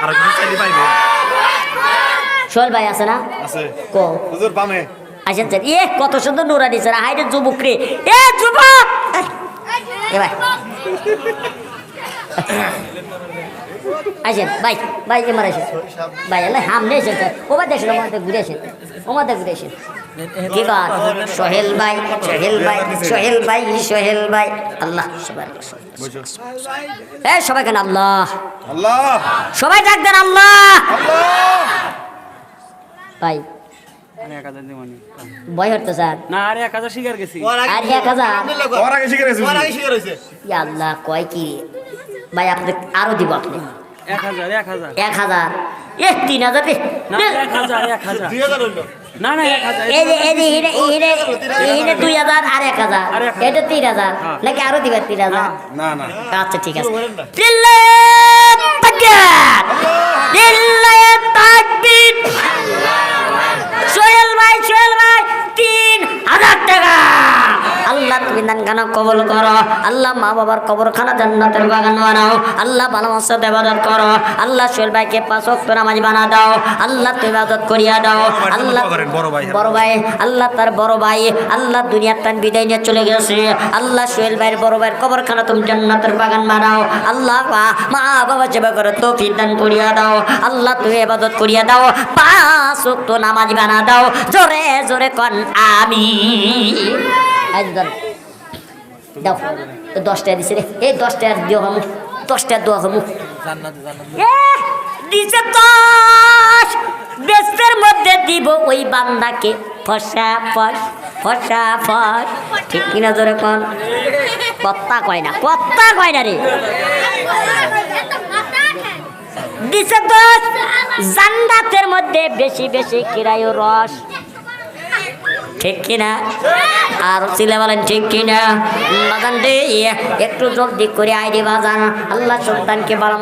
আর কিছু চাইলে পাইবে সোহেল ভাই আছে না আছে কো হুজুর বামে আসেন স্যার কত সুন্দর নুরানি স্যার হাইরে যুবক রে যুবক এ ভাই আসেন ভাই ভাই এমার আসেন ভাই আল্লাহ সামনে এসেন স্যার ওবার দেখেন আমাদের ঘুরে আসেন আমাদের ঘুরে আসেন কি কাজ সোহেল ভাই সোহেল ভাই সোহেল ভাই সোহেল ভাই আল্লাহ সবাই সবাই কেন আল্লাহ আল্লাহ সবাই ডাক দেন আল্লাহ ভাই ভয় হতো স্যার না আর 1000 শিকার গেছি আর 1000 ওর আগে শিখে গেছে আল্লাহ কয় কি ভাই আপনি আরো দিব আপনি 1000 1000 3000 না 1000 2000 না না 1000 এই 2000 আর 1000 এটা 3000 নাকি আরো দিবেন 3000 না না আচ্ছা ঠিক আছে তাকবীর সোহেল ভাই 3000 টাকা আল্লাহ তুমি দান খানা কবুল করো আল্লাহ মা বাবার কবরখানা জান্নাতের বাগান বানাও আল্লাহ ভালোবাসা ইবাদত করো আল্লাহ সোহেল ভাইকে 5 ওয়াক্ত নামাজ বানা দাও আল্লাহ তুমি ইবাদত করিয়া দাও আল্লাহ বড় ভাই আল্লাহ তার বড় ভাই আল্লাহ দুনিয়ার টান বিদায় নিয়ে চলে গেছে আল্লাহ সোহেল ভাইয়ের বড় ভাইয়ের কবরখানা তুমি জান্নাতের বাগান বানাও আল্লাহ মা বাবা সেবা করো তৌফিক দান করিয়া দাও আল্লাহ তুমি ইবাদত করিয়া দাও 5 ওয়াক্ত নামাজ বানা দাও জোরে জোরে কোন আমিন দাও 10 টাকা দিছে রে এই 10 টাকা দিও হামু 10 টাকা দোয়া হামু দিছে 10 বেস্তের মধ্যে দিব ওই বান্দাকে ফসা ঠিক কিনা জোরে কোন কথা কয় না রে দিছে 10 জান্নাতের মধ্যে বেশি বেশি কিরায় রস ঠিক কিনা আর ছিলে বলেন ঠিক কিনা বাজান একটু জলদি করে আইডি বাজান আল্লাহ সন্তানকে ভালো